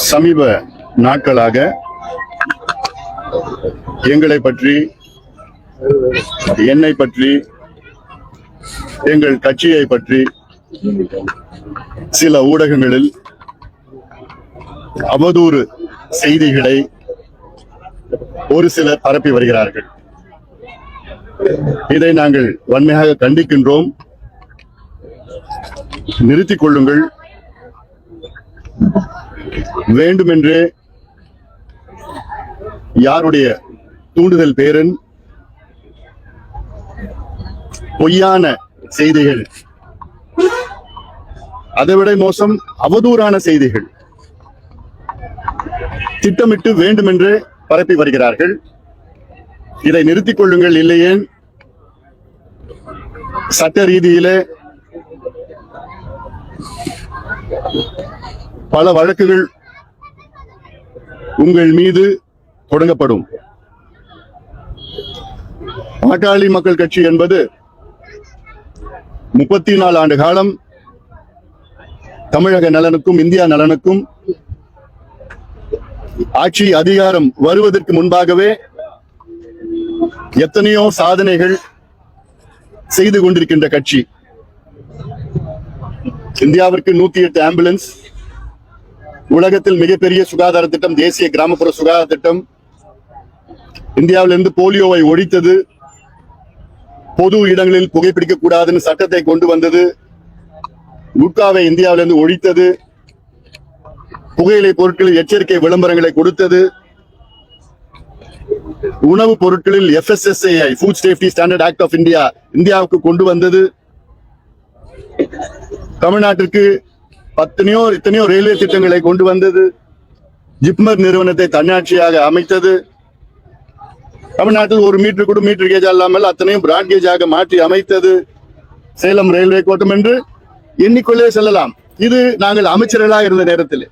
சமீப நாட்களாக எங்களை பற்றி, என்னை பற்றி, எங்கள் கட்சியை பற்றி சில ஊடகங்களில் அவதூறு செய்திகளை ஒரு சிலர் பரப்பி வருகிறார்கள். இதை நாங்கள் வன்மையாக கண்டிக்கின்றோம். நிறுத்திக் கொள்ளுங்கள். வேண்டுமென்றே யாருடைய தூண்டுதல் பேரில் பொய்யான செய்திகள், அதைவிட மோசம் அவதூறான செய்திகள் திட்டமிட்டு வேண்டுமென்றே பரப்பி வருகிறார்கள். இதை நிறுத்திக் கொள்ளுங்கள். இல்லையே சட்ட ரீதியிலே பல வழக்குகள் உங்கள் மீது தொடங்கப்படும். பாட்டாளி மக்கள் கட்சி என்பது 34 ஆண்டு காலம் தமிழக நலனுக்கும் இந்தியா நலனுக்கும் ஆட்சி அதிகாரம் வருவதற்கு முன்பாகவே எத்தனையோ சாதனைகள் செய்து கொண்டிருக்கின்ற கட்சி. இந்தியாவிற்கு 108 ஆம்புலன்ஸ், உலகத்தில் மிகப்பெரிய சுகாதார திட்டம், தேசிய கிராமப்புற சுகாதார திட்டம், இந்தியாவிலிருந்து போலியோவை ஒழித்தது, பொது இடங்களில் புகைப்பிடிக்க கூடாதுன்னு சட்டத்தை கொண்டு வந்தது, குட்காவை இந்தியாவிலிருந்து ஒழித்தது, புகையிலை பொருட்களில் எச்சரிக்கை விளம்பரங்களை கொடுத்தது, உணவுப் பொருட்களில் FSSAI food safety standard act of India இந்தியாவுக்கு கொண்டு வந்தது, தமிழ்நாட்டிற்கு இத்தனையோ ரயில்வே திட்டங்களை கொண்டு வந்தது, ஜிப்மர் நிறுவனத்தை தன்னாட்சியாக அமைத்தது, தமிழ்நாட்டில் 1 மீட்டர் கூட மீட்டர் கேஜ் இல்லாமல் அத்தனையும் பிராட் கேஜாக மாற்றி அமைத்தது, சேலம் ரயில்வே கோட்டம் என்று எண்ணிக்கொள்ளே செல்லலாம். இது நாங்கள் அமைச்சர்களாக இருந்த நேரத்தில்.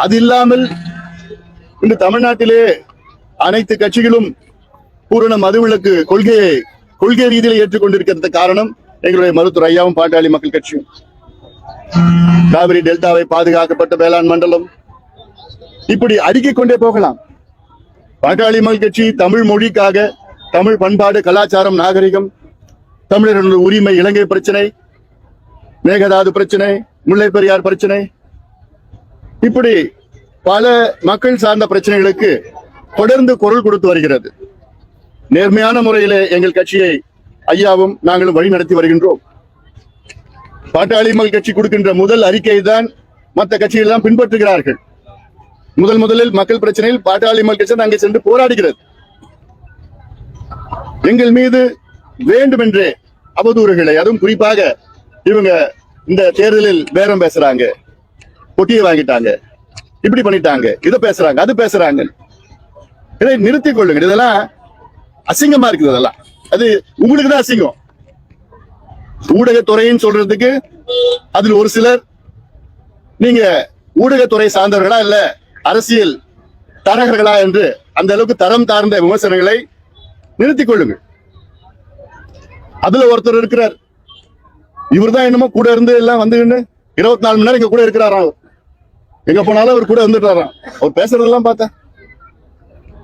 அது இல்லாமல் இன்று தமிழ்நாட்டிலே அனைத்து கட்சிகளும் பூரண மதுவிலக்கு கொள்கை ரீதியில் ஏற்றுக்கொண்டிருக்கிறது. காரணம் எங்களுடைய மருத்துவர் ஐயாவும் பாட்டாளி மக்கள் கட்சியும். காவிரி டெல்டாவை பாதுகாக்கப்பட்ட வேளாண் மண்டலம், இப்படி அடுக்கிக் கொண்டே போகலாம். பாட்டாளி மக்கள் கட்சி தமிழ் மொழிக்காக, தமிழ் பண்பாடு, கலாச்சாரம், நாகரிகம், தமிழர்களுடைய உரிமை, இலங்கை பிரச்சனை, மேகதாது பிரச்சனை, முல்லை பெரியார் பிரச்சனை, இப்படி பல மக்கள் சார்ந்த பிரச்சனைகளுக்கு தொடர்ந்து குரல் கொடுத்து வருகிறது. நேர்மையான முறையிலே எங்கள் கட்சியை ஐயாவும் நாங்களும் வழி நடத்தி வருகின்றோம். பாட்டாளி மக்கள் கட்சி கொடுக்கின்ற முதல் அறிக்கை தான் மற்ற கட்சிகள் தான் பின்பற்றுகிறார்கள். முதலில் மக்கள் பிரச்சனையில் பாட்டாளி மக்கள் கட்சி அங்கே சென்று போராடுகிறது. எங்கள் மீது வேண்டுமென்றே அவதூறுகளை, அதுவும் குறிப்பாக இவங்க இந்த தேர்தலில் பேரம் பேசுறாங்க, பொட்டியை வாங்கிட்டாங்க, இப்படி பண்ணிட்டாங்க, இதை பேசுறாங்க, அது பேசுறாங்க. இதை நிறுத்திக் கொள்ளுங்க. இதெல்லாம் அசிங்கமா இருக்குது. அதெல்லாம் அது உங்களுக்கு தான் அசிங்கம். ஊடகத்துறைன்னு சொல்றதுக்கு அதில் ஒரு சிலர் நீங்க ஊடகத்துறை சார்ந்தவர்களா இல்ல அரசியல் தரகர்களா என்று அந்த அளவுக்கு தரம் தாழ்ந்த விமர்சனங்களை நிறுத்திக் கொள்ளுங்கள். அதுல ஒருத்தர் இருக்கிறார், இவர் தான் என்னமோ கூட இருந்து எல்லாம் வந்து 24 மணி நேரம் இங்க கூட இருக்கிறாராம். எங்க போனாலும் அவர் கூட வந்துட்டாராம். அவர் பேசுறதெல்லாம் பார்த்தா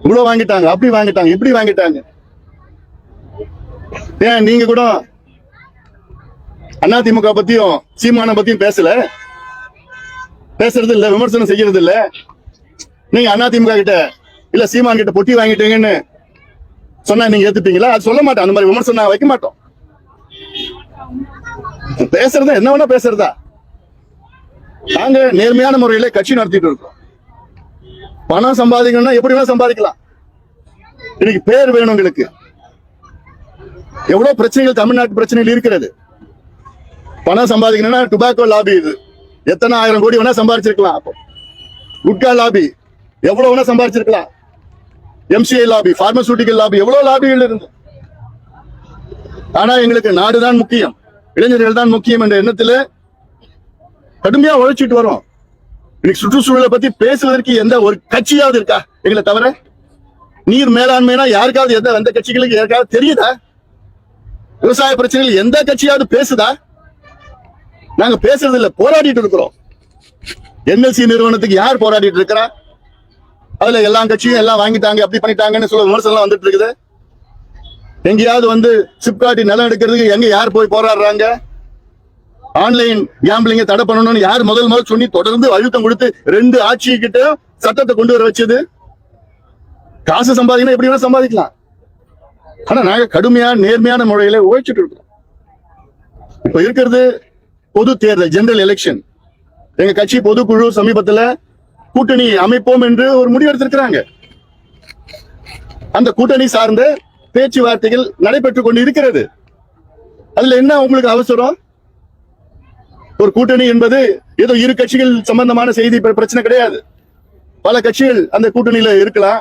இவ்வளவு வாங்கிட்டாங்க, அப்படி வாங்கிட்டாங்க, இப்படி வாங்கிட்டாங்க. ஏன் நீங்க கூட அதிமுக பத்தியும் சீமான பத்தியும் பேசுறது இல்ல, விமர்சனம் செய்யறது இல்ல. நீங்க அதிமுக கிட்ட இல்ல சீமான் கிட்ட பொட்டி வாங்கிட்டீங்கன்னு சொன்னா நீங்க ஏத்துப்பீங்களா? அது சொல்ல மாட்டோம். அந்த மாதிரி விமர்சனம் வைக்க மாட்டோம். பேசுறதா என்ன வேணா பேசுறதா. நாங்க நேர்மையான முறையில கட்சி நடத்திட்டு இருக்கோம். பணம் சம்பாதிக்கணும்னா எப்படி வேணா சம்பாதிக்கலாம். இன்னைக்கு பேர் வேணும். உங்களுக்கு எவ்வளவு பிரச்சனைகள் தமிழ்நாட்டு பிரச்சனைகள் இருக்கிறது. பணம் சம்பாதிக்கணும்னா டுபாக்கோ லாபி, இது எத்தனை 1000 கோடி வேணா சம்பாதிச்சிருக்கலாம். அப்போ குட்கா லாபி எவ்வளவு வேணா சம்பாதிச்சிருக்கலாம். MCI லாபி, பார்மசூட்டிக்கல் லாபி, எவ்வளவு லாபிகள் இருந்து. ஆனா எங்களுக்கு நாடுதான் முக்கியம், இளைஞர்கள் தான் முக்கியம் என்ற எண்ணத்துல கடுமையா உழைச்சிட்டு வரோம். இன்னைக்கு சுற்றுச்சூழலை பத்தி பேசுவதற்கு எந்த ஒரு கட்சியாவது இருக்கா எங்களை தவிர? நீர் மேலாண்மைனா யாருக்காவது எந்த கட்சிகளுக்கு யாருக்காவது தெரியுதா? விவசாய பிரச்சனைகள் எந்த கட்சியாவது பேசுதா? நாங்க பேசுறது இல்ல, போராடிட்டு இருக்கிறோம். என்எல்சி நிறுவனத்துக்கு யார் போராடிட்டு இருக்கிறா? அதுல எல்லா கட்சியும் எல்லாம் வாங்கிட்டாங்க, அப்படி பண்ணிட்டாங்கன்னு சொல்ல விமர்சனம் வந்துட்டு இருக்குது. எங்கேயாவது வந்து சிப்காட்டி நிலம் எடுக்கிறதுக்கு எங்க யார் போய் போராடுறாங்க? ஆன்லைன் கேம்பிளிங்க தடை பண்ணணும்னு யார் முதல் சொல்லி தொடர்ந்து அழுத்தம் கொடுத்து 2 ஆட்சி கிட்ட சட்டத்தை கொண்டு வர வச்சது? காசு சம்பாதிக்கணும், எப்படி வேணா சம்பாதிக்கலாம். ஆனா நாங்க கடுமையான நேர்மையான முறையில உழைச்சிட்டு இருக்கோம். இப்ப இருக்கிறது பொது தேர்தல், ஜெனரல் எலெக்ஷன். எங்க கட்சி பொதுக்குழு சமீபத்துல கூட்டணி அமைப்போம் என்று ஒரு முடிவெடுத்திருக்கிறாங்க. அந்த கூட்டணி சார்ந்த பேச்சுவார்த்தைகள் நடைபெற்றுக் கொண்டு இருக்கிறது. அதுல என்ன உங்களுக்கு அவசரம்? ஒரு கூட்டணி என்பது ஏதோ இரு கட்சிகள் சம்பந்தமான செய்தி பிரச்சனை கிடையாது. பல கட்சிகள் அந்த கூட்டணியில இருக்கலாம்,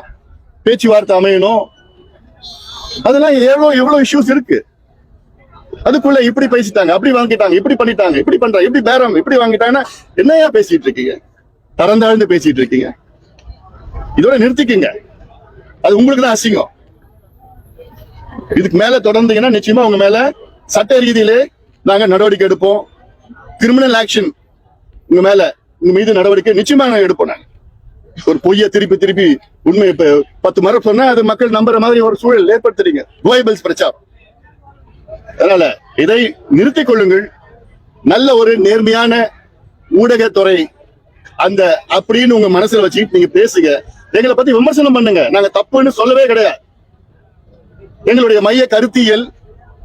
பேச்சுவார்த்தை அமையணும். அதெல்லாம் எவ்வளவு இஷ்யூஸ் இருக்கு. அதுக்குள்ள இப்படி பேசிட்டாங்க, அப்படி வாங்கிட்டாங்க, இப்படி பண்ணிட்டாங்க, இப்படி பண்றாங்க, இப்படி பேரம் இப்படி வாங்கிட்டாங்கன்னா என்னையா பேசிட்டு இருக்கீங்க? தரந்தாழ்ந்து பேசிட்டு இருக்கீங்க. இதோட நிறுத்திக்கீங்க. அது உங்களுக்கு தான் அசிங்கம். இதுக்கு மேல தொடர்ந்தீங்கன்னா நிச்சயமா உங்க மேல சட்ட ரீதியிலே நாங்க நடவடிக்கை எடுப்போம். கிரிமினல் ஆக்ஷன் உங்க மீது நடவடிக்கை நிச்சயமா நாங்க எடுப்போம். நாங்க ஒரு பொய்ய திருப்பி உண்மை 10 முறை சொன்னா அது மக்கள் நம்புற மாதிரி ஒரு சூழல் ஏற்படுத்துறீங்க. கோயபிள்ஸ் பிரச்சாரம். அதனால இதை நிறுத்திக் கொள்ளுங்கள். நல்ல ஒரு நேர்மையான ஊடகத்துறை அந்த அப்படின்னு உங்க மனசுல வச்சுக்கிட்டு நீங்க பேசுங்க. எங்களை பத்தி விமர்சனம் பண்ணுங்க, நாங்க தப்புன்னு சொல்லவே கிடையாது. எங்களுடைய மைய கருத்தியல்,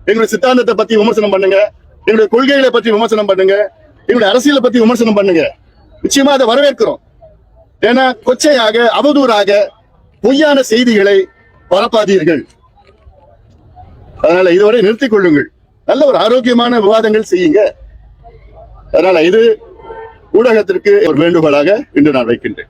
எங்களுடைய சித்தாந்தத்தை பத்தி விமர்சனம் பண்ணுங்க, எங்களுடைய கொள்கைகளை பற்றி விமர்சனம் பண்ணுங்க, எங்களுடைய அரசியலை பத்தி விமர்சனம் பண்ணுங்க. நிச்சயமா அதை வரவேற்கிறோம். ஏன்னா கொச்சையாக அவதூறாக பொய்யான செய்திகளை பரப்பாதீர்கள். அதனால இதுவரை நிறுத்திக் கொள்ளுங்கள். நல்ல ஒரு ஆரோக்கியமான விவாதங்கள் செய்யுங்க. அதனால இது ஊடகத்திற்கு ஒரு வேண்டுகோளாக இன்று நான் வைக்கின்றேன்.